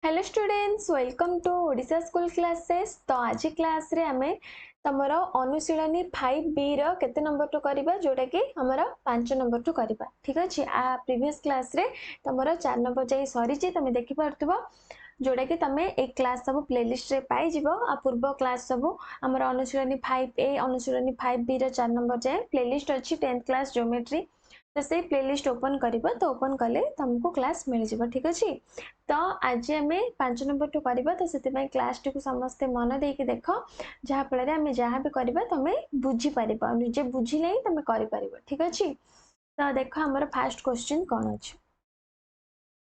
Hello students, welcome to Odisha school classes. तो आज class रे हमें तमर अनुशीलनी 5B रो केते नंबर टू करबा जोटा कि हमर 5 नंबर टू करबा। ठीक अछि। आ प्रीवियस क्लास रे तमर 4 नंबर जाई सरी छी, तमे देखि पारथबो जोटा कि तमे एक क्लास सब प्लेलिस्ट रे पाई जिवो। आ पूर्व क्लास सब हमर अनुशीलनी 5A अनुशीलनी 5B रो 4 नंबर जाए प्लेलिस्ट अछि 10th क्लास ज्योमेट्री। तो से प्लेलिस्ट ओपन करबा, तो ओपन कले तुमको क्लास मिल जिवो। ठीक अछि। तो आज आम 5 नंबर टू करवा, तो से क्लास टी को समस्ते मन देके देख, जहाँ फल आम जहाँ भी करवा तुम बुझीपर निजे बुझिले ही तुम कर। ठीक अच्छे। तो देख आमर फास्ट क्वेश्चन कौन अच्छे।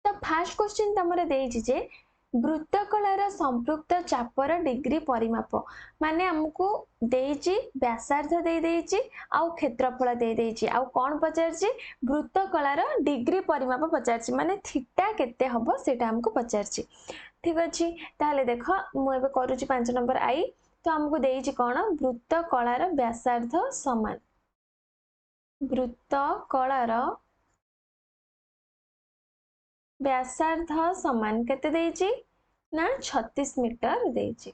तो फास्ट क्वेश्चन तुम दे वृत्तकलार संपृक्त चापर डिग्री परिमाप माने आमको देइछि व्यासार्ध दे देइछि आउ क्षेत्रफल दे देइछि आउ कोन पचारछि वृत्तकलार डिग्री परिमाप पचारछि माने थीटा केते हबो सेटा हमको पचारछि। ठीक अछि। ताले देखो मु एबे करूछि 5 नंबर आई। तो हमको देइछि कोन वृत्तकलार व्यासार्ध समान वृत्तकलार व्यासार्ध समान केते देइछि ना 36 मीटर देइछि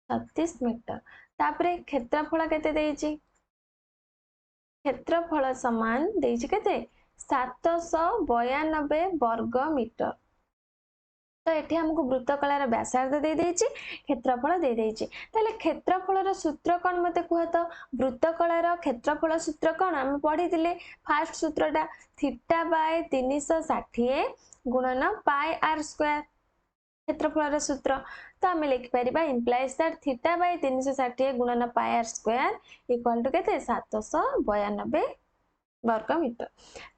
36 मीटर। तापरे क्षेत्रफल केते देइछि क्षेत्रफल समान देइछि केते 792 वर्ग मीटर। तो एठी हमको वृत्तकलार व्यासार्ध दे देइछि क्षेत्रफल दे देइछि। ताले क्षेत्रफलर सूत्र कोन मते कुह तो वृत्तकलार क्षेत्रफल सूत्र कोन हम पढी दिले फास्ट सूत्रटा थीटा बाय 360 गुणन पाई आर स्क्वायर क्षेत्रफल सूत्र। तो आम लिखिपर इम्प्लाइज दैट थीटा बाय 360 गुणन pi r square equal to केते 792 वर्ग मीटर।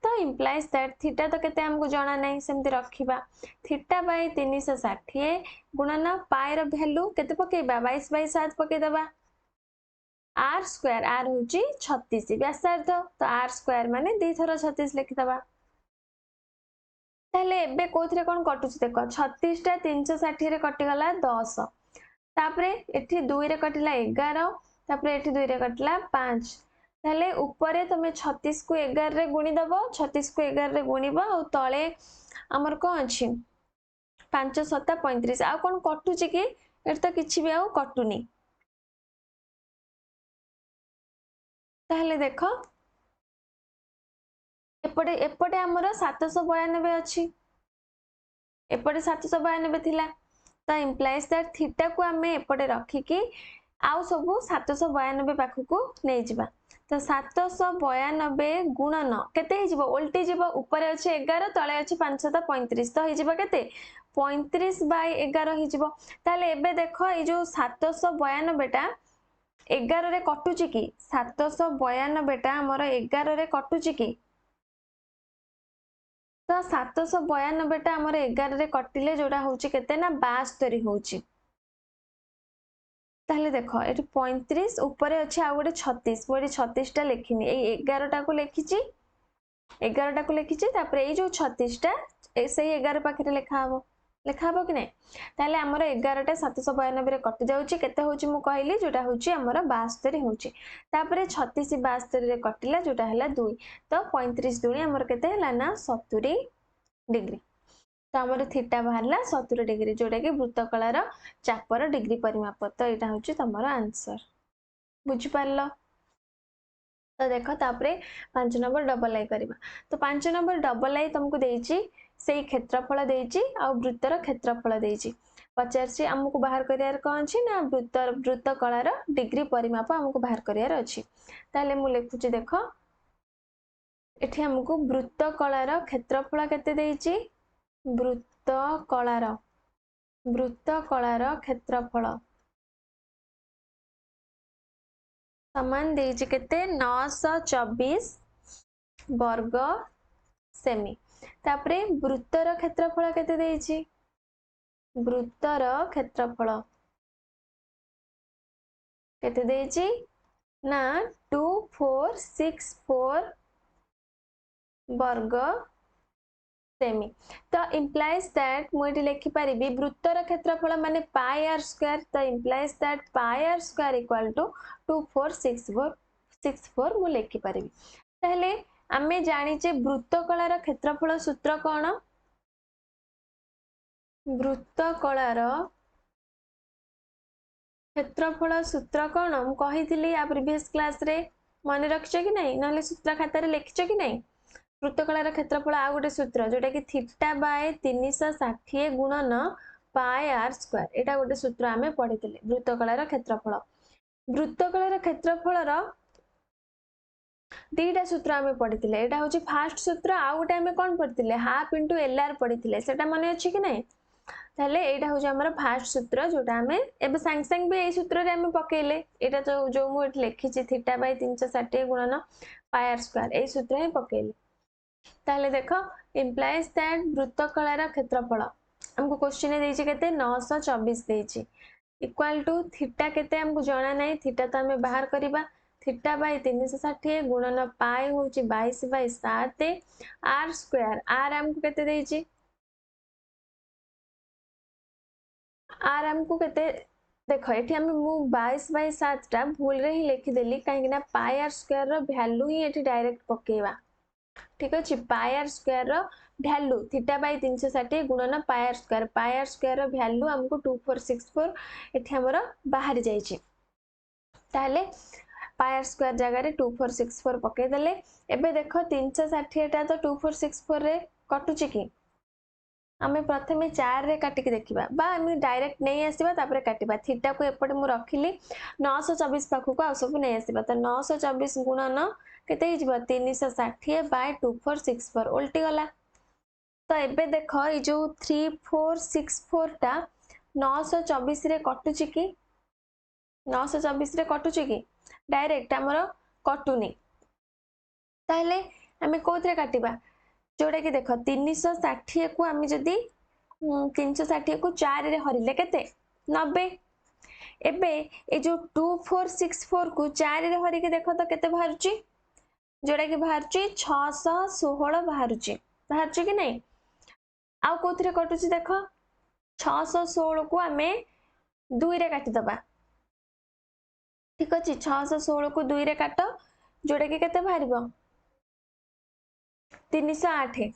तो इम्प्लाइज दैट थीटा तो केते हमको जाना नहीं, सेमती रखिबा थीटा बाय 360 गुणन पाई रो वैल्यू केते पकेबा 22 बाय 7 पके दबा आर स्क्वायर आर होची 36 व्यासार्ध। तो आर स्क्वायर माने 2 थर 36 लिखि दबा। ताहले एबे कोथरे कोन कटुछ देखो 36 टा 360 रे कटि गला 10 तापरे एठी 2 रे कटिला 11 तापरे एठी 2 रे कटिला 5। ताहले ऊपरे तमे 36 को 11 रे गुणी दबो 36 को 11 रे गुणीबो आ तळे हमर को अछि 5 7 35 आ कोन कटुची कि एट तो किछि भी आ कटुनी। ताहले देखो एपटे एपटे हमर 792 अछि एपटे 792 थिला। तो इम्प्लाइज दैट थीटा को आमे एपटे रखी कि आउ सब 792 पाखु को नै जिबा। तो 792 गुणन केते हि जिवो उल्टी जिवो ऊपर अछि 11 तळे अछि 5 7 35 तो हि जिवो केते 35 बाय 11 हि जिवो। ताले एबे देखो ए जो 792 टा 11 रे कटुची कि 792 टा हमर 11 रे कटुची कि तो 792 टा हमर 11 रे कटिले जोडा होउची केते ना 72 होउची। ताहले देखो एठी 35 ऊपर अछि आ गोटे 36 मोडी 36 टा लेखिनी ए 11 टा को लेखिची 11 टा को लेखिची तापर ए जो 36 टा ए सही 11 पाखरे लेखा हबो कि नै। ताहले हमर 11 टा 792 रे कटि जाउची केते होउची मु कहली जोटा होउची हमर 72 होउची। तापर 36 72 रे कटिला जोटा हला 2 तो 35 दुनी हमर केते हला ना 70 डिग्री। तो हमर थीटा बाहरला 70 डिग्री जोटा कि वृत्तकलार चापर डिग्री परिमाप। तो एटा होची तमरो आंसर बुझी पारलो। तो देखो तापरे 5 नंबर डबल आई करबा। तो 5 नंबर डबल आई तुमको देइची सेही क्षेत्रफल देइची आ वृत्तर क्षेत्रफल देइची पचारसी हमको बाहर करियार कोन अछि ना वृत्तकलार डिग्री परिमाप हमको बाहर करियार अछि। ताले मु लिखुची देखो एठी हमको वृत्तकलार क्षेत्रफल केते देइची वृत्तकलार क्षेत्रफल समान देइची केते 924 वर्ग सेमी। तापरे वृत्तर क्षेत्रफल केते देइची वृत्तर क्षेत्रफल केते देइची ना 2464 वर्ग सेमी। तो इम्प्लाइज दैट मुझे लिखि पारिबी वृत्तर क्षेत्रफल माने पाई आर स्क्वायर। तो implies that pi r square equal to 2464 मु लिखि पारिबी। ताहले आमे जानिचे वृत्तकलार क्षेत्रफल सूत्र कोन वृत्त कलार क्षेत्रफल सूत्र कौन मु कही आ प्रीवियस क्लास रे मन रखिछ कि नहीं ना सूत्र खाता लिखिछ कि नहीं वृत्तकलार क्षेत्रफल आ गोटे सूत्र जोटा कि थीटा बाय 360 गुणन पाए आर स्क्वायर एटा गोटे सूत्र आमे पढ़िथिले वृत्तकलार क्षेत्रफल वृत्तकलार क्षेत्रफलर दीटा सूत्र आमे पढ़िथिले एटा होची फास्ट सूत्र आ गोटे आमे कोन पढ़िथिले हाफ इनटू एलआर पढ़िथिले सेटा माने अछि कि नहीं ताले एटा होची हमर फास्ट सूत्र जोटा आमे एबे सांग सांग भी ए सूत्र रे आमे पकेले एटा जो मु एठी लिखिछि थीटा बाय 360 गुणन पाई आर स्क्वायर ए सूत्र ही पकेले ताले देखो implies that वृत्तकलार क्षेत्रफल हमको क्वेश्चन देछि केते 924 देछि इक्वल टू थीटा केते हमको जाना नहीं थीटा तो हमें बाहर करबा थीटा बाय 360 गुणन पाई होची 22 बाय 7 आर स्क्वायर आर हमको केते देछि आर हमको केते देखो एठी हम मु 22 बाय 7 टा भूल रे ही लिखि देली काहे कि ना pi r square rho value ही एठी डायरेक्ट पकेवा ठीक अछि pi r square rho value theta by 360 गुणन pi r square rho value हमको 2464 एठी हमरो बाहर जाई छी ताले पाई आर स्क्वायर जगह रे 2464 पके देले एबे देखो 360 टा तो 2464 रे कटुची की आमे प्रथमे 4 रे काटी के देखिबा बा आमे डायरेक्ट नै आसीबा तापरे काटिबा थीटा को एपटे मु रखिली 924 पाखु को आ सब नै आसीबा त 924 गुणन केते हिजबा 360 बाय 2464 उल्टी गला तो एबे देखो ई जो 3464 टा 924 रे कटुची की 924 रे कटुची की डायरेक्ट हमरो कटुनी ताले आमे कोथरे काटिबा जोड़ा कि देखो 360 को आम जदि 360 को 4 रे हरिले केते 90 एबे ए जो 2464 को 4 रे हरि के देखो तो केते बाहरुची जोड़ा कि बाहरुची 616 बाहरुची कि नहीं आ कोथरे कटुची देखो 616 को आमे 2 रे काटी दबा ठीक अछि 616 को 2 रे काटो जोड़ा कि केते बाहरिबो 308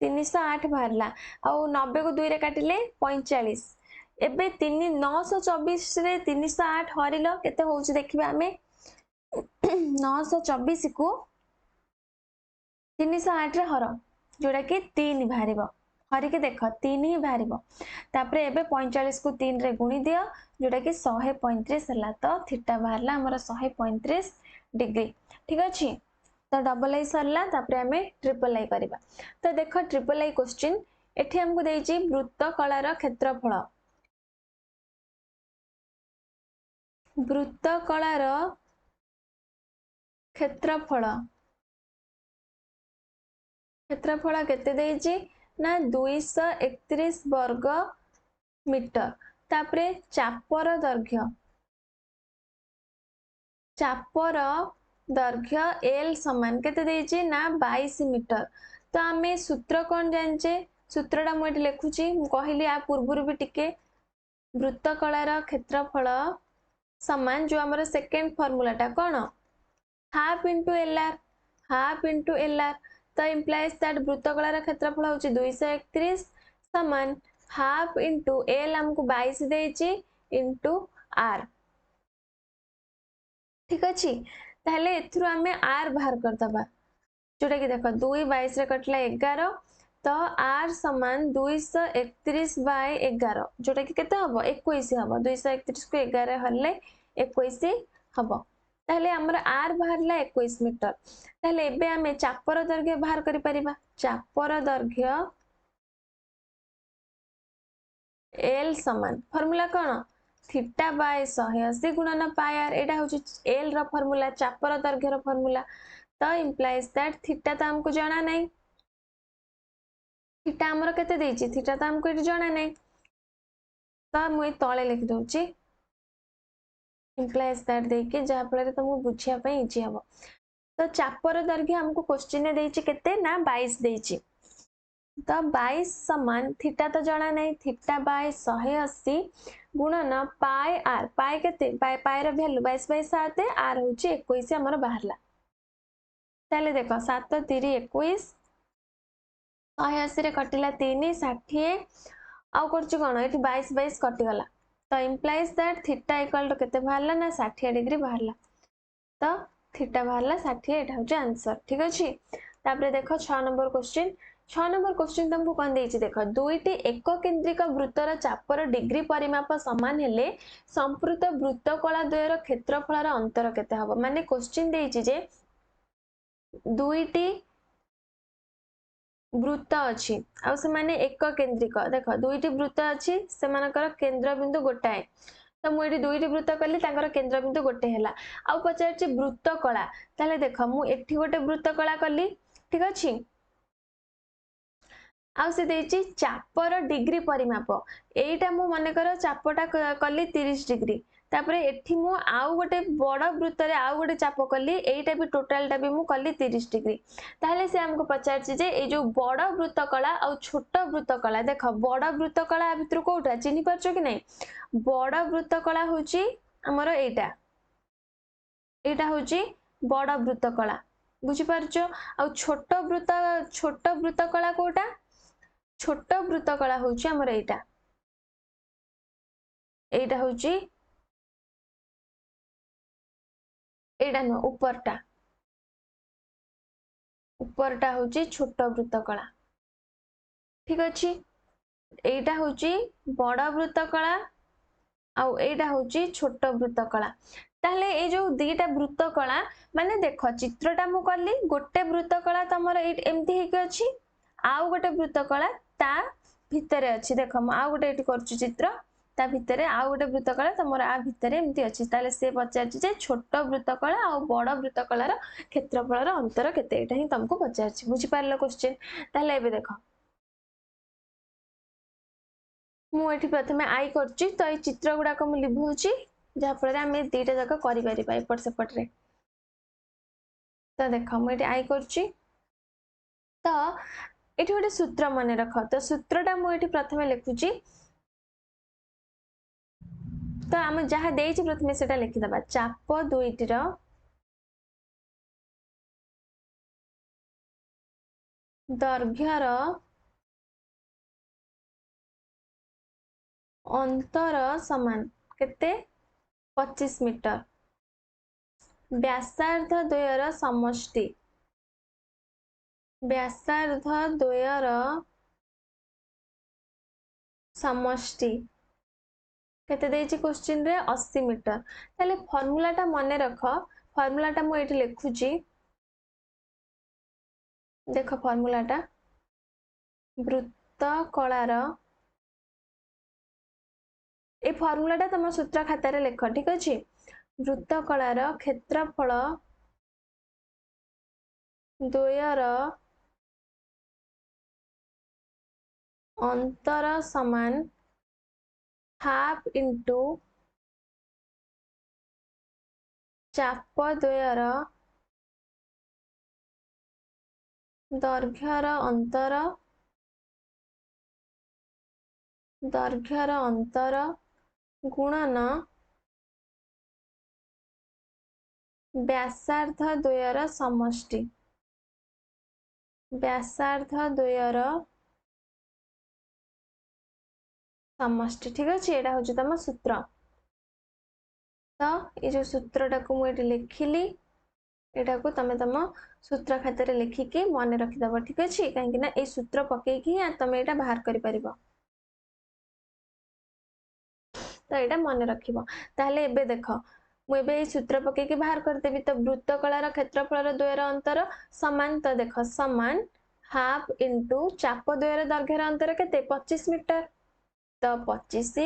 308 बाहरला आ 90 को 2 रे काटिले 45 एबे 924 रे 308 हरिलो केते होउची देखिबा हमें 924 को 308 रे हर जोड़ा कि 3 बाहरिबो हरि के देखो 3 ही बाहरिबो तापरे एबे 45 को 3 रे गुणी दियो जोड़ा कि 135 हला तो थीटा बाहरला हमर 135 डिग्री ठीक अछि तो डबल आई सरला तापरे हमें ट्रिपल आई करबा तो देखो ट्रिपल आई क्वेश्चन एठी हमको देछि वृत्तकलार क्षेत्रफल वृत्तकलार क्षेत्रफल क्षेत्रफल केते देछि ना 231 वर्ग मीटर तापरे चापर दैर्घ्य एल समान केते देछि ना 22 मीटर तो आमे सूत्र कोन जानचे सूत्रटा मु एठी लिखुची मु कहिली आ पूर्वरु भी टिके वृत्तकलार क्षेत्रफल समान जो हमर सेकंड फार्मूलाटा कोन हाफ इनटू एलआर तो implies that वृत्तकलार क्षेत्रफल होची 231 समान हाफ इनटू एल हमको 22 देछि इनटू आर ठीक अछि ताले एथुरु हमें आर बाहर कर दबा जोटा कि देखो 2 22 रे कटला 11 तो आर समान 231 बाय 11 जोटा कि केते हबो 21 हबो 231 को 11 हरले 21 हबो ताले हमर आर बाहरला 21 मीटर ताले एबे हमें चापर दैर्घ्य बाहर करि परिबा चापर दैर्घ्य एल समान फार्मूला कोन थीटा बाय 180 गुणन पाई आर एटा होची एल रो फार्मूला चापर दैर्घ्य रो फार्मूला तो implies that थीटा तो हमको जाना नहीं थीटा हमर केते देछि थीटा तो हमको एटी जाना नहीं तो मु तळे लिखि दोछि implies that देके जहा फल रे तुमको बुझिया पई इजी हबो तो चापर दैर्घ्य हमको क्वेश्चन ने देछि केते ना 22 देछि तो 22 समान थीटा तो जाना नहीं थीटा बाय 180 गुणन पाई आर पाई केते पाई रो वैल्यू 22 बाय 7 आर होची 21 हमर बाहरला ताले देखो 7 3 21 180 रे कटिला 3 60 आउ करछु कोन एठी 22 22 कटि गला तो implies that theta equal to केते बाहरला ना 60 डिग्री बाहरला तो थीटा बाहरला 60 एटा होचे आंसर ठीक अछि तापरे देखो 6 नंबर क्वेश्चन 6 नंबर क्वेश्चन तुमको कोन देछि देखो दुईटी एक केंद्रिक वृत्तर चापर डिग्री परिमाप समान हेले संपूर्ण वृत्तकला द्वयर क्षेत्रफलर अंतर केते हबो माने क्वेश्चन देछि जे दुईटी वृत्त अछि आ से माने एक केंद्रिक देखो दुईटी वृत्त अछि से मानकर केंद्र बिंदु गोटाए तो मु एठी दुईटी वृत्त कली तांकर केंद्र बिंदु गोटे हैला आ पचारछि वृत्त कला ताले देखो मु एठी गोटे वृत्त कला कली ठीक अछि आ से देछि चापर डिग्री परिमाप एटा मु माने कर चापटा कली 30 डिग्री तापरे एठी मु आउ गोटे बड़ वृत्त रे आउ गोटे चाप कली एटा भी टोटलटा भी मु कली 30 डिग्री ताहले से हमको पचारछि जे ए जो बड़ वृत्त कला और छोट वृत्त कला देखो बड़ वृत्त कला भितर कोउटा चिन्हि परछो कि नै बड़ वृत्त कला होची हमर एटा एटा होची बड़ वृत्त कला बुझि परछो आ छोट वृत्त कला कोउटा छोट वृत्त कला होची हमर एटा एटा होची एटा न ऊपरटा होची छोट वृत्त कला ठीक अछि एटा होची बड़ वृत्त कला आउ एटा होची छोट वृत्त कला ताहले ए जो दीटा वृत्त कला माने देखो चित्रटा मु करली गोटे वृत्त कला तमर एमती हेके अछि आउ गोटे वृत्त कला ता भितरे अछि देखो मु आउ गोटे एटी करछु चित्र ता भितरे आउ गोटे वृत्त कला तमर आ भितरे एमती अछि ताले से पचारछि जे छोट वृत्त कला आउ बड़ वृत्त कलार क्षेत्रफलर अंतर केते एटा ही तुमको पचारछि बुझि पारलो क्वेश्चन ताले एबे देखो मु एठी प्रथमे आई करछि तो ए चित्र गुडा को मु लिभुछि जहा फल आम दीटा जाक करि एपट सेपट रे तो देख मु एठी आई करछि तो एठी गोटे सूत्र मन रख तो सूत्रटा मु एठी प्रथमे लिखुछि तो आम जहाँ देछि प्रथमे सेटा लिखिदबा चाप दुईटीर दैर्घ्यर अंतर समान केते 25 मीटर व्यासार्ध द्वयर समष्टि व्यासार्ध द्वयर समष्टि केते देछि क्वेश्चन रे 80 मीटर ताले फार्मूलाटा मने रख फार्मूलाटा मु एठी लिखुछि देखो फार्मूलाटा वृत्त कलार ए फार्मूलाटा तुम सूत्र खातार लेख ठीक अछि वृत्त कलार क्षेत्रफल द्वयर अंतर समान हाफ इंटू चाप द्वयर दैर्घ्यर अंतर गुणन व्यासार्ध द्वयर समष्टि व्यासार्ध द्वयर समष्टि ठीक अछि एटा होछि तम सूत्र तो ये जो सूत्रटा को मु एठी लिखिली एटा को तमे तम सूत्र खातार लिखिकी मन रखिदब ठीक अछि काहे कि ना ए सूत्र पकेकी तमे एटा बाहर करि परिबो तो एटा मन रखिबो ताहले एबे देखो मु एबे ए सूत्र पकेकी बाहर कर देबी तो वृत्त कलार क्षेत्रफलर द्वयर अंतर समान तो देखो समान हाफ इंटू चाप द्वयर दैर्घ्यर अंतर केते 25 मीटर तो 25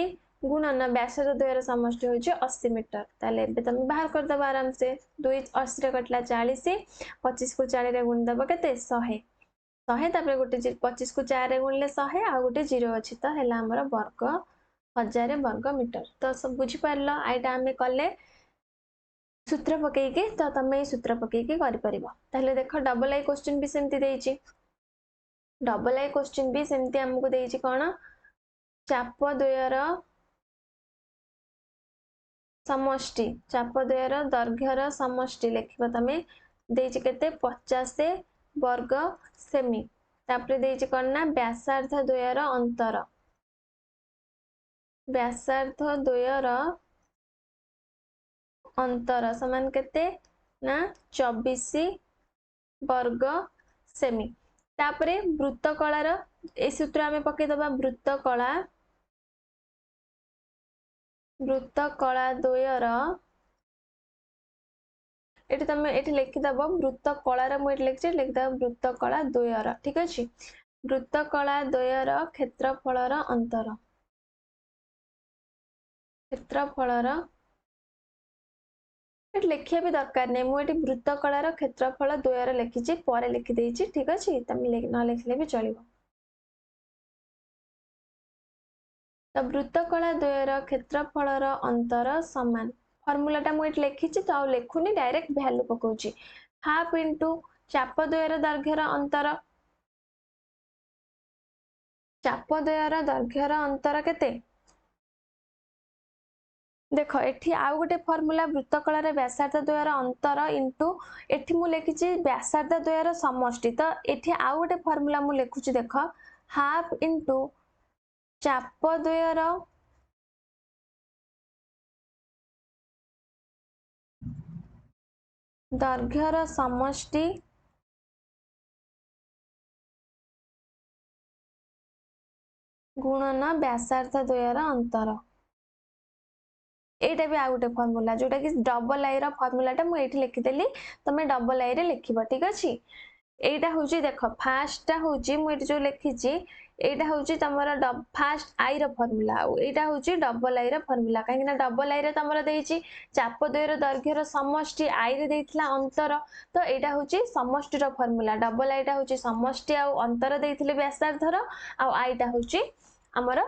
गुणन व्यासार्ध द्वयर समष्टि होछि 80 मीटर ताले एबे तुम बाहर कर दबा आराम से 2 80 रे कटला 40 25 को 40 रे गुण दबा केते 100 100 तापर गोटे 25 को 4 रे गुणले 100 आ गोटे 0 अछि तो हैला हमर वर्ग 1000 वर्ग मीटर तो सब बुझी पारलो आइटा हमें कले सूत्र पकेकी तो तमे सूत्र पकेकी करि परिबो ताले देखो डबल आई क्वेश्चन भी सेमती देछि डबल आई क्वेश्चन भी सेमती हमको देछि कोन चाप द्वयर समष्टि चाप द्वयर दैर्घ्यर समष्टि लिखिबो तमे देछि केते 50 वर्ग सेमी तापर देछि कोन ना व्यासार्ध द्वयर अंतर व्यासार्ध द्वयर अंतर समान केते ना 24 वर्ग सेमी। तापरे वृत्तकलार ए सूत्र आमे पके दबा वृत्तकला द्वयर एटी तमे एटी लिखि दबो वृत्तकलार मु एटी लिखि लिखि दबो वृत्तकला द्वयर ठीक अछि। वृत्तकला द्वयर क्षेत्रफलर अंतर क्षेत्रफलर एटी लिखिया भी दरकार नै मु एटी वृत्तकलार क्षेत्रफल द्वयर लिखिछि परे लिखि देइछि ठीक अछि तमे न लिखले भी चलिबो। तो वृत्तकला द्वयर क्षेत्रफलर अंतर समान फॉर्मूलाटा मु एटी लिखिछि तो आ लेखुनी डायरेक्ट वैल्यू पकाउछि हाफ इनटू चाप द्वयर दैर्घ्यर अंतर चाप द्वयर दैर्घ्यर अंतर केते देखो एठी आउ गोटे फॉर्मूला वृत्तकलार व्यासार्ध द्वयर अंतर इनटू एठी मु लिखिछि व्यासार्ध द्वयर समष्टि तो एठी आउ गोटे फॉर्मूला मु लिखुछि देखो हाफ इनटू चाप द्वयर दैर्घ्यर समष्टि गुणन व्यासार्ध द्वयर अंतर एटा भी आ गोटे फॉर्मूला जोटा कि डबल आई रो फॉर्मूलाटा मु एठी लिखिदेली तमे डबल आई रे लिखिबो ठीक अछि। एटा होची देखो फास्ट टा होची मु एठी जो लिखिची एटा होची तमरा फास्ट आई रो फॉर्मूला एटा होची डबल आई रो फॉर्मूला काहे कि ना डबल आई रे तमरा देइची चाप द्वयर दैर्घ्यर समष्टि आई रे देइथिला अंतर तो एटा होची समष्टि रो फॉर्मूला डबल आईटा होची समष्टि आ अंतर देइथिले व्यासार्धर आ आईटा होची हमर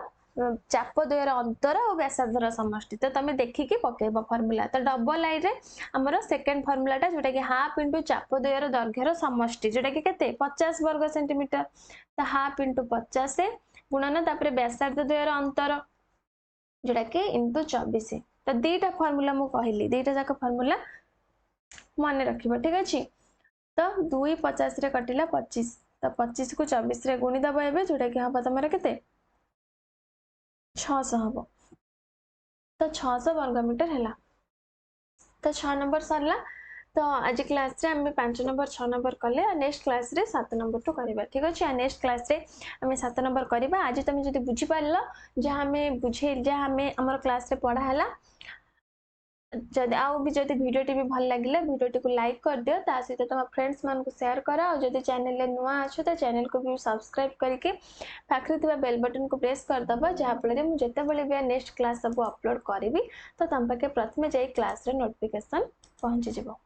चाप द्वयर अंतर और व्यासार्धर समष्टि तो तमे देखिकी पकेबो फॉर्मूला तो डबल आई रे हमर सेकंड फॉर्मूलाटा जोटा कि हाफ इनटू चाप द्वयर दैर्घ्यर समष्टि जोटा कि केते 50 वर्ग सेंटीमीटर तो हाफ इनटू 50 गुणन तापरे व्यासार्ध द्वयर अंतर जोटा कि इनटू 24 तो दीटा फॉर्मूला मु कहली दीटा जाक फॉर्मूला माने रखिबो ठीक अछि। तो 2 50 रे कटिला 25 तो 25 को 24 रे गुणी दबो एबे जोटा कि हबा तमरा केते 600 हबो तो 600 वर्ग मीटर हैला तो 6 नंबर सरला तो आज क्लास रे हम 5 नंबर 6 नंबर कले नेक्स्ट क्लास रे 7 नंबर तो करबा ठीक अछि। नेक्स्ट क्लास रे हम 7 नंबर करबा आज तुम जदी बुझी पारलो जहा हमें बुझे जहा हमें हमर क्लास रे पढ़ा हैला जदि आउ भी जदि वीडियो टी भी भल लागिले वीडियो टी को लाइक कर दियो ता सहित तुम फ्रेंड्स मान को शेयर करा और जदि चैनल ले नुआ अछो तो चैनल को भी सब्सक्राइब करके पाखरे थिबा बेल बटन को प्रेस कर दबा जहा फले मु जते बेले भी नेक्स्ट क्लास सब अपलोड करबी तो तम पाके प्रथमे जाई क्लास रे नोटिफिकेशन पहुंची जिवो।